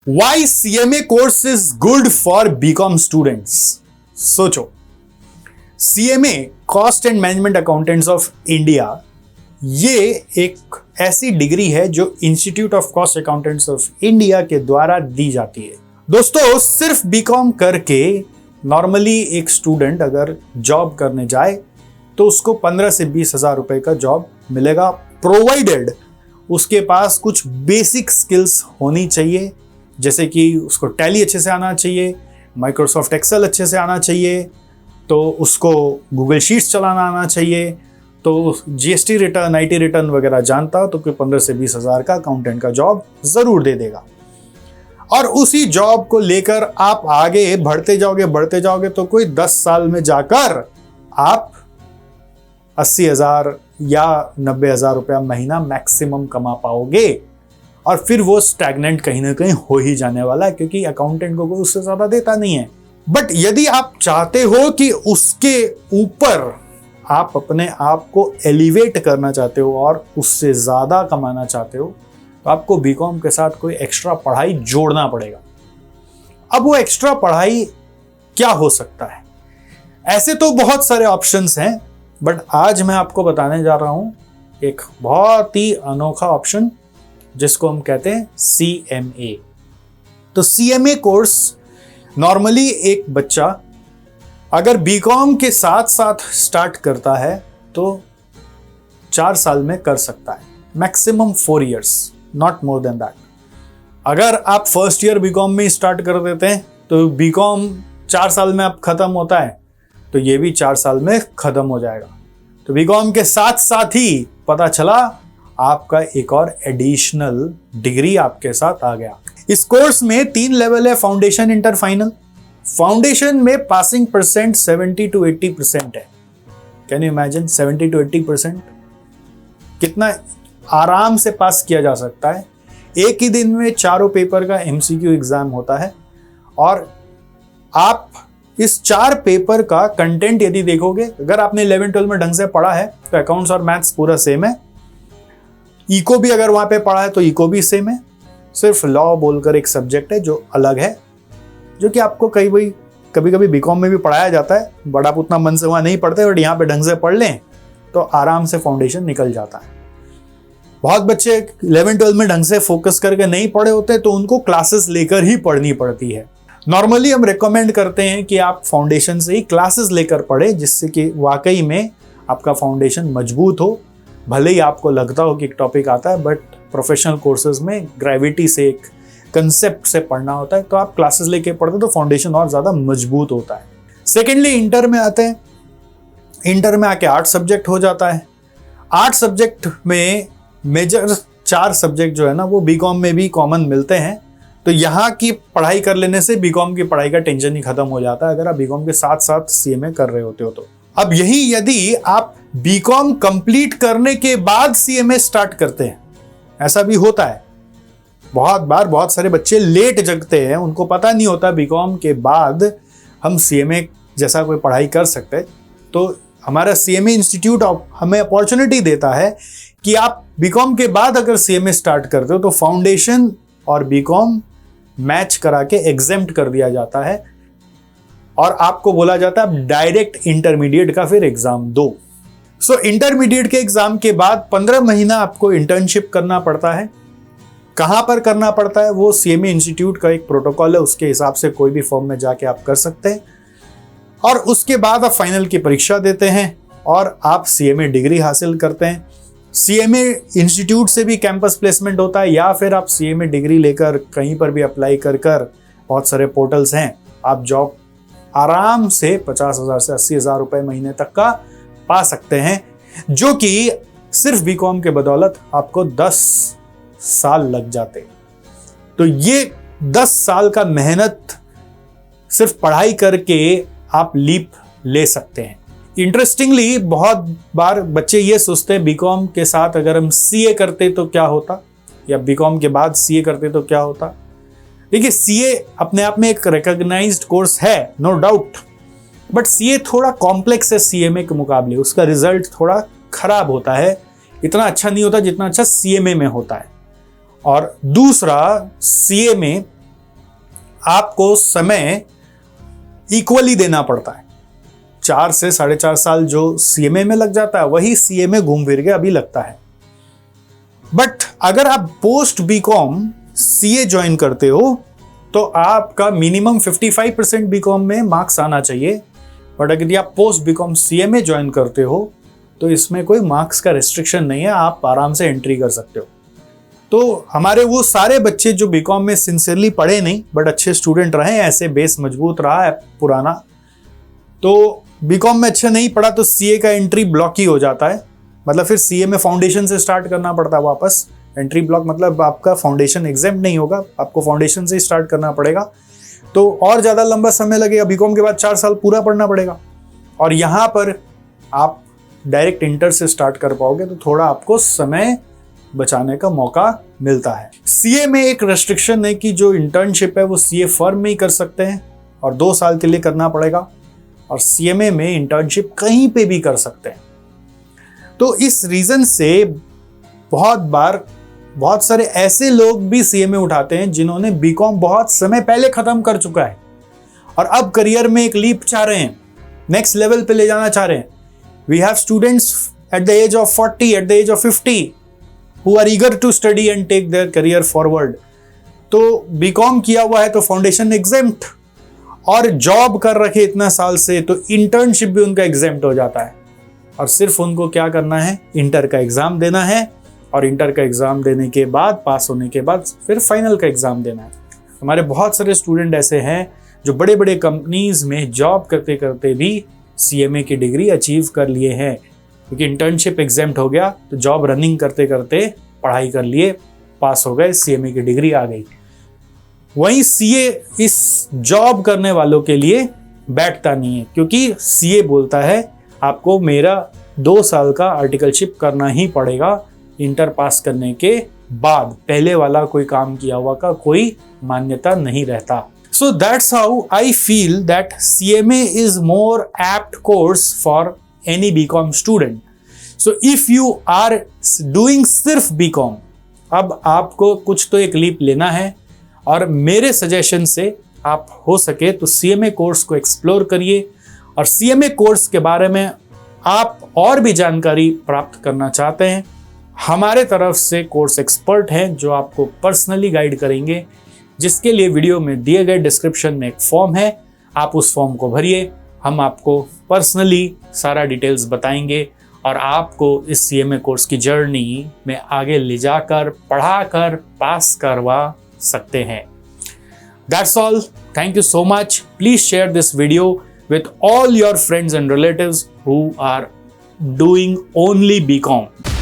Why CMA course is good for BCom students? सोचो, CMA cost and management accountants of India, ये एक ऐसी degree है जो institute of cost accountants of India के द्वारा दी जाती है। दोस्तों, सिर्फ बीकॉम करके नॉर्मली एक स्टूडेंट अगर जॉब करने जाए तो उसको 15 से 20 हजार रुपए का जॉब मिलेगा, प्रोवाइडेड उसके पास कुछ बेसिक स्किल्स होनी चाहिए, जैसे कि उसको टैली अच्छे से आना चाहिए, माइक्रोसॉफ्ट एक्सेल अच्छे से आना चाहिए, तो उसको गूगल शीट्स चलाना आना चाहिए, तो जीएसटी रिटर्न, आईटी रिटर्न वगैरह जानता हो तो कोई 15 से 20 हजार का अकाउंटेंट का जॉब जरूर दे देगा। और उसी जॉब को लेकर आप आगे बढ़ते जाओगे तो कोई 10 साल में जाकर आप 80,000 या 90,000 रुपया महीना मैक्सिमम कमा पाओगे, और फिर वो स्टैग्नेंट कहीं ना कहीं हो ही जाने वाला है, क्योंकि अकाउंटेंट को कोई उससे ज्यादा देता नहीं है। बट यदि आप चाहते हो कि उसके ऊपर आप अपने आप को एलिवेट करना चाहते हो और उससे ज्यादा कमाना चाहते हो, तो आपको बीकॉम के साथ कोई एक्स्ट्रा पढ़ाई जोड़ना पड़ेगा। अब वो एक्स्ट्रा पढ़ाई क्या हो सकता है? ऐसे तो बहुत सारे ऑप्शंस हैं, बट आज मैं आपको बताने जा रहा हूं एक बहुत ही अनोखा ऑप्शन जिसको हम कहते हैं CMA। तो CMA कोर्स नॉर्मली एक बच्चा अगर बीकॉम के साथ साथ स्टार्ट करता है तो 4 साल में कर सकता है, maximum 4 years, not more than that. अगर आप फर्स्ट ईयर बीकॉम में स्टार्ट कर देते हैं तो बीकॉम 4 साल में आप खत्म होता है, तो ये भी 4 साल में खत्म हो जाएगा। तो बीकॉम के साथ साथ ही पता चला आपका एक और एडिशनल डिग्री आपके साथ आ गया। इस कोर्स में 3 लेवल है, फाउंडेशन, इंटर, फाइनल। फाउंडेशन में पासिंग परसेंट 70 to 80% है। Can you imagine 70 to 80%? कितना आराम से पास किया जा सकता है। एक ही दिन में 4 पेपर का MCQ एग्जाम होता है, और आप इस 4 पेपर का कंटेंट यदि देखोगे, अगर आपने 11-12 में ढंग से पढ़ा है तो अकाउंट्स और मैथ्स पूरा सेम है। इको भी अगर वहां पे पढ़ा है तो इको भी सेम है। सिर्फ लॉ बोलकर एक सब्जेक्ट है जो अलग है, जो कि आपको कभी कभी बीकॉम में भी पढ़ाया जाता है, बट आप उतना मन से वहां नहीं पढ़ते, बट यहाँ पे ढंग से पढ़ लें तो आराम से फाउंडेशन निकल जाता है। बहुत बच्चे 11-12 में ढंग से फोकस करके नहीं पढ़े होते, तो उनको क्लासेस लेकर ही पढ़नी पड़ती है। नॉर्मली हम रेकमेंड करते हैं कि आप फाउंडेशन से ही क्लासेस लेकर पढ़े, जिससे कि वाकई में आपका फाउंडेशन मजबूत हो। भले ही आपको लगता हो कि एक टॉपिक आता है, बट प्रोफेशनल कोर्सेज में ग्रेविटी से, एक कंसेप्ट से पढ़ना होता है, तो आप क्लासेस लेके पढ़ते तो फाउंडेशन और ज्यादा मजबूत होता है। सेकेंडली, इंटर में आते हैं। इंटर में आके 8 सब्जेक्ट हो जाता है। 8 सब्जेक्ट में मेजर 4 सब्जेक्ट जो है ना, वो बीकॉम में भी कॉमन मिलते हैं, तो यहाँ की पढ़ाई कर लेने से बीकॉम की पढ़ाई का टेंशन ही खत्म हो जाता है, अगर आप बीकॉम के साथ साथ CMA कर रहे होते हो तो। अब यही यदि आप बीकॉम कंप्लीट करने के बाद CMA स्टार्ट करते हैं, ऐसा भी होता है बहुत बार। बहुत सारे बच्चे लेट जगते हैं, उनको पता नहीं होता बीकॉम के बाद हम CMA जैसा कोई पढ़ाई कर सकते हैं। तो हमारा CMA इंस्टीट्यूट हमें अपॉर्चुनिटी देता है कि आप बीकॉम के बाद अगर CMA स्टार्ट करते हो तो फाउंडेशन और बीकॉम मैच करा के एग्जेम्प्ट कर दिया जाता है, और आपको बोला जाता है डायरेक्ट इंटरमीडिएट का फिर एग्जाम दो। सो इंटरमीडिएट के एग्जाम के बाद 15 महीना आपको इंटर्नशिप करना पड़ता है। कहां पर करना पड़ता है वो CMA इंस्टीट्यूट का एक प्रोटोकॉल है, उसके हिसाब से कोई भी फॉर्म में जाके आप कर सकते हैं, और उसके बाद आप फाइनल की परीक्षा देते हैं और आप CMA डिग्री हासिल करते हैं। CMA इंस्टीट्यूट से भी कैंपस प्लेसमेंट होता है, या फिर आप CMA डिग्री लेकर कहीं पर भी अप्लाई कर बहुत सारे पोर्टल्स हैं, आप जॉब आराम से 50,000 से 80,000 रुपए महीने तक का पा सकते हैं, जो कि सिर्फ बीकॉम के बदौलत आपको 10 साल लग जाते। तो ये 10 साल का मेहनत सिर्फ पढ़ाई करके आप लीप ले सकते हैं। इंटरेस्टिंगली बहुत बार बच्चे ये सोचते हैं बीकॉम के साथ अगर हम CA करते तो क्या होता, या बीकॉम के बाद CA करते तो क्या होता। देखिए, CA अपने आप में एक रिकॉग्नाइज्ड कोर्स है, नो डाउट, बट CA थोड़ा कॉम्प्लेक्स है CMA के मुकाबले। उसका रिजल्ट थोड़ा खराब होता है, इतना अच्छा नहीं होता जितना अच्छा CMA में होता है। और दूसरा, CA में आपको समय इक्वली देना पड़ता है। 4 से 4.5 साल जो CMA में लग जाता है वही CA में घूम फिर के अभी लगता है। बट अगर आप पोस्ट BCom CA ज्वाइन करते हो तो आपका मिनिमम 55% BCom में मार्क्स आना चाहिए। बट अगर आप पोस्ट BCom CA में ज्वाइन करते हो तो इसमें कोई मार्क्स का रेस्ट्रिक्शन नहीं है, आप आराम से एंट्री कर सकते हो। तो हमारे वो सारे बच्चे जो BCom में सिंसियरली पढ़े नहीं बट अच्छे स्टूडेंट रहे, ऐसे बेस मजबूत रहा है पुराना, तो BCom में अच्छा नहीं पढ़ा तो CA का एंट्री ब्लॉक ही हो जाता है। मतलब फिर CA में फाउंडेशन से स्टार्ट करना पड़ता है वापस। एंट्री ब्लॉक मतलब आपका फाउंडेशन एग्जाम नहीं होगा, आपको फाउंडेशन से ही स्टार्ट करना पड़ेगा। तो और ज़्यादा लंबा समय लगेगा, BCom के बाद 4 साल पूरा पढ़ना पड़ेगा। और यहाँ पर आप डायरेक्ट इंटर से स्टार्ट कर पाओगे तो थोड़ा आपको समय बचाने का मौका मिलता है। CA में एक रेस्ट्रिक्शन है कि जो इंटर्नशिप है वो CA फर्म में ही कर सकते हैं और 2 साल के लिए करना पड़ेगा, और CMA में इंटर्नशिप कहीं पे भी कर सकते हैं। तो इस रीज़न से बहुत सारे ऐसे लोग भी CMA उठाते हैं जिन्होंने BCom बहुत समय पहले ख़त्म कर चुका है और अब करियर में एक लीप चाह रहे हैं, नेक्स्ट लेवल पे ले जाना चाह रहे हैं। We have students at the age of 40, at the age of 50 who are eager to study and take their career forward। तो BCom किया हुआ है तो फाउंडेशन एग्जेम्प्ट, और जॉब कर रखे इतना साल से तो इंटर्नशिप भी उनका एग्जेम्प्ट हो जाता है। और सिर्फ उनको क्या करना है, इंटर का एग्जाम देना है, और इंटर का एग्जाम देने के बाद, पास होने के बाद फिर फाइनल का एग्जाम देना है। हमारे बहुत सारे स्टूडेंट ऐसे हैं जो बड़े बड़े कंपनीज में जॉब करते करते भी CMA की डिग्री अचीव कर लिए हैं, क्योंकि इंटर्नशिप एग्जेम्प्ट हो गया तो जॉब रनिंग करते करते पढ़ाई कर लिए, पास हो गए, CMA की डिग्री आ गई। वहीं CA इस जॉब करने वालों के लिए बैठता नहीं है, क्योंकि CA बोलता है आपको मेरा 2 साल का आर्टिकलशिप करना ही पड़ेगा इंटर पास करने के बाद, पहले वाला कोई काम किया हुआ का कोई मान्यता नहीं रहता। So that's how I feel that CMA is more apt course for any BCom student. So if you are doing सिर्फ BCom, अब आपको कुछ तो एक लीप लेना है, और मेरे सजेशन से आप हो सके तो CMA कोर्स को एक्सप्लोर करिए। और CMA कोर्स के बारे में आप और भी जानकारी प्राप्त करना चाहते हैं, हमारे तरफ से कोर्स एक्सपर्ट हैं जो आपको पर्सनली गाइड करेंगे, जिसके लिए वीडियो में दिए गए डिस्क्रिप्शन में एक फॉर्म है, आप उस फॉर्म को भरिए। हम आपको पर्सनली सारा डिटेल्स बताएंगे और आपको इस CMA कोर्स की जर्नी में आगे ले जाकर पढ़ाकर पास करवा सकते हैं। That's all. Thank you so much. Please share this video with all your friends and relatives who are doing only BCom.